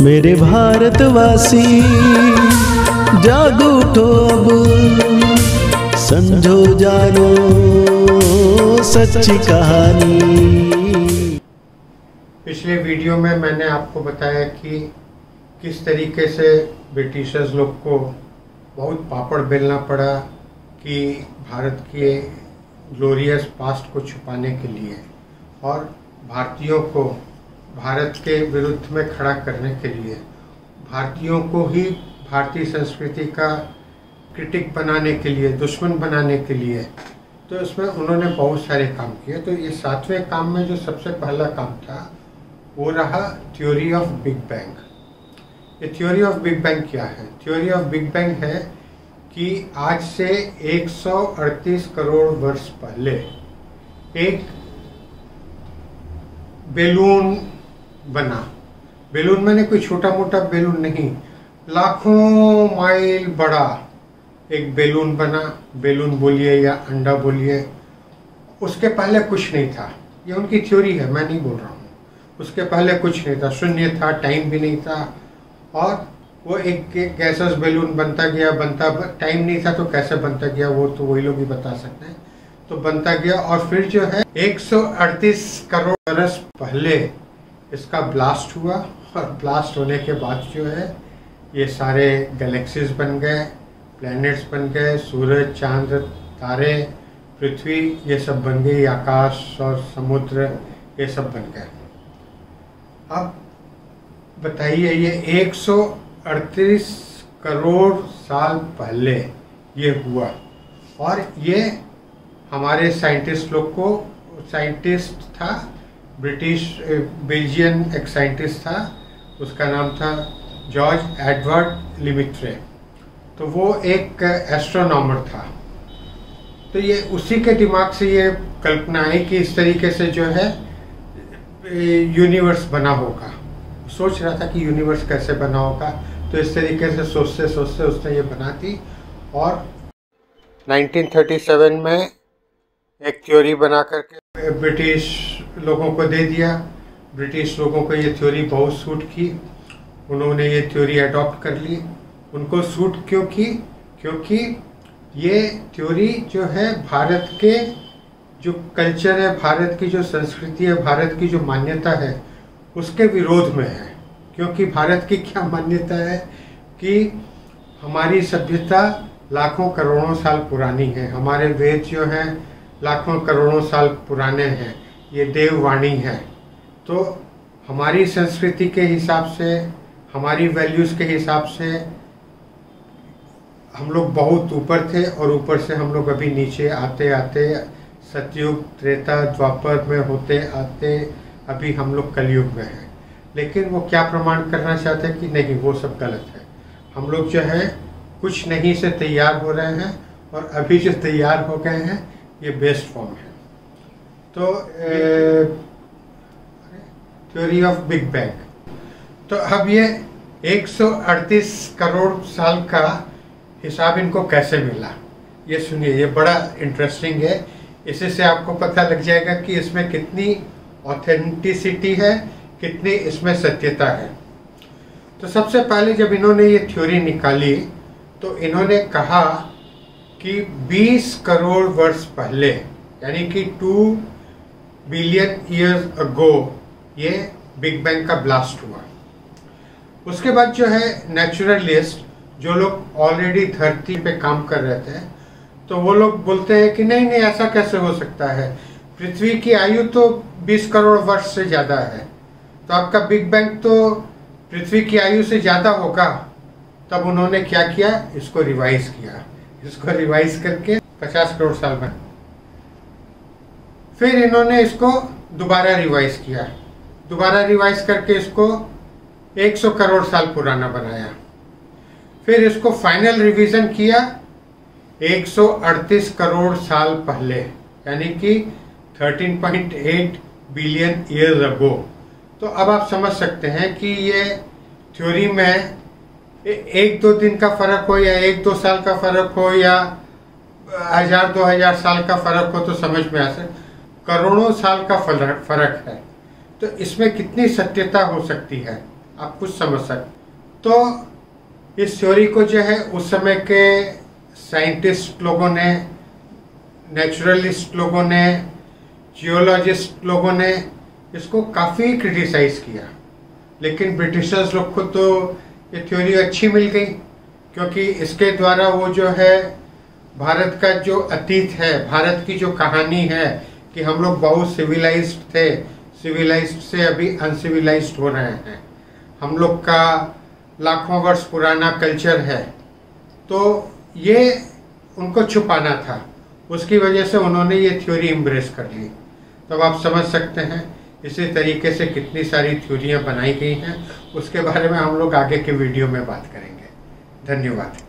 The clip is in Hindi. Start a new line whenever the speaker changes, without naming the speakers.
मेरे भारतवासी जागो उठो अब, समझो जानो सच्ची कहानी।
पिछले वीडियो में मैंने आपको बताया कि किस तरीके से ब्रिटिशर्स लोग को बहुत पापड़ बेलना पड़ा कि भारत के ग्लोरियस पास्ट को छुपाने के लिए और भारतीयों को भारत के विरुद्ध में खड़ा करने के लिए, भारतीयों को ही भारतीय संस्कृति का क्रिटिक बनाने के लिए, दुश्मन बनाने के लिए। तो इसमें उन्होंने बहुत सारे काम किए। तो ये 7वें काम में जो सबसे पहला काम था वो रहा थ्योरी ऑफ बिग बैंग। ये थ्योरी ऑफ बिग बैंग क्या है? थ्योरी ऑफ बिग बैंग है कि आज से 138 करोड़ वर्ष पहले एक बेलून बना। बेलून मैंने कोई छोटा मोटा बेलून नहीं, लाखों माइल बड़ा एक बेलून बना। बेलून बोलिए या अंडा बोलिए, उसके पहले कुछ नहीं था। ये उनकी थ्योरी है, मैं नहीं बोल रहा हूँ। उसके पहले कुछ नहीं था, शून्य था, टाइम भी नहीं था। और वो एक गैसेस बेलून बनता गया, टाइम नहीं था तो कैसे बनता गया वो तो वही लोग ही बता सकते हैं। तो बनता गया और फिर जो है 138 करोड़ वर्ष पहले इसका ब्लास्ट हुआ। और ब्लास्ट होने के बाद जो है ये सारे गैलेक्सीज बन गए, प्लैनेट्स बन गए, सूरज, चांद, तारे, पृथ्वी, ये सब बन गई, आकाश और समुद्र ये सब बन गए। अब बताइए, ये 138 करोड़ साल पहले ये हुआ और ये हमारे साइंटिस्ट लोग को, साइंटिस्ट था बेल्जियन एक साइंटिस्ट था, उसका नाम था जॉर्ज एडवर्ड लिमिट्रे। तो वो एक एस्ट्रोनॉमर था। तो ये उसी के दिमाग से ये कल्पना आई कि इस तरीके से जो है यूनिवर्स बना होगा। सोच रहा था कि यूनिवर्स कैसे बना होगा, तो इस तरीके से सोचते सोचते उसने ये बना दी। और 1937 में एक थ्योरी बना करके ब्रिटिश लोगों को दे दिया। ब्रिटिश लोगों को ये थ्योरी बहुत सूट की, उन्होंने ये थ्योरी अडॉप्ट कर ली। उनको सूट क्यों की? क्योंकि ये थ्योरी जो है भारत के जो कल्चर है, भारत की जो संस्कृति है, भारत की जो मान्यता है उसके विरोध में है। क्योंकि भारत की क्या मान्यता है कि हमारी सभ्यता लाखों करोड़ों साल पुरानी है, हमारे वेद जो हैं लाखों करोड़ों साल पुराने हैं, ये देववाणी है। तो हमारी संस्कृति के हिसाब से, हमारी वैल्यूज़ के हिसाब से हम लोग बहुत ऊपर थे और ऊपर से हम लोग अभी नीचे आते आते सतयुग, त्रेता, द्वापर में होते आते अभी हम लोग कलयुग में हैं। लेकिन वो क्या प्रमाण करना चाहते हैं कि नहीं, वो सब गलत है। हम लोग जो है कुछ नहीं से तैयार हो रहे हैं और अभी जो तैयार हो गए हैं ये बेस्ट फॉर्म है। तो थ्योरी ऑफ बिग बैंग। तो अब ये 138 करोड़ साल का हिसाब इनको कैसे मिला, ये सुनिए, ये बड़ा इंटरेस्टिंग है। इसी से आपको पता लग जाएगा कि इसमें कितनी ऑथेंटिसिटी है, कितनी इसमें सत्यता है। तो सबसे पहले जब इन्होंने ये थ्योरी निकाली तो इन्होंने कहा कि 20 करोड़ वर्ष पहले, यानी कि 2 बिलियन ईयर्स अगो ये बिग बैंग का ब्लास्ट हुआ। उसके बाद जो है नेचुरलिस्ट, जो लोग ऑलरेडी धरती पे काम कर रहे थे, तो वो लोग बोलते हैं कि नहीं नहीं, ऐसा कैसे हो सकता है, पृथ्वी की आयु तो 20 करोड़ वर्ष से ज़्यादा है, तो आपका बिग बैंग तो पृथ्वी की आयु से ज़्यादा होगा। तब उन्होंने क्या किया, इसको रिवाइज किया। इसको रिवाइज करके 50 करोड़ साल में फिर इन्होंने इसको दोबारा रिवाइज किया। दोबारा रिवाइज करके इसको 100 करोड़ साल पुराना बनाया। फिर इसको फाइनल रिवीजन किया 138 करोड़ साल पहले, यानी कि 13.8 बिलियन ईयर्स अगो। तो अब आप समझ सकते हैं कि ये थ्योरी में 1-2 दिन का फर्क हो या 1-2 साल का फर्क हो या 1000-2000 साल का फर्क हो तो समझ में आ सकता, करोड़ों साल का फर्क है। तो इसमें कितनी सत्यता हो सकती है, आप कुछ समझ सकते। तो इस थ्योरी को जो है उस समय के साइंटिस्ट लोगों ने, नेचुरलिस्ट लोगों ने, जियोलॉजिस्ट लोगों ने इसको काफ़ी क्रिटिसाइज किया, लेकिन ब्रिटिशर्स लोग को तो ये थ्योरी अच्छी मिल गई, क्योंकि इसके द्वारा वो जो है भारत का जो अतीत है, भारत की जो कहानी है कि हम लोग बहुत सिविलाइज्ड थे, सिविलाइज्ड से अभी अनसिविलाइज्ड हो रहे हैं, हम लोग का लाखों वर्ष पुराना कल्चर है, तो ये उनको छुपाना था। उसकी वजह से उन्होंने ये थ्योरी एम्ब्रेस कर ली। तब आप समझ सकते हैं इसी तरीके से कितनी सारी थ्योरियां बनाई गई हैं। उसके बारे में हम लोग आगे के वीडियो में बात करेंगे। धन्यवाद।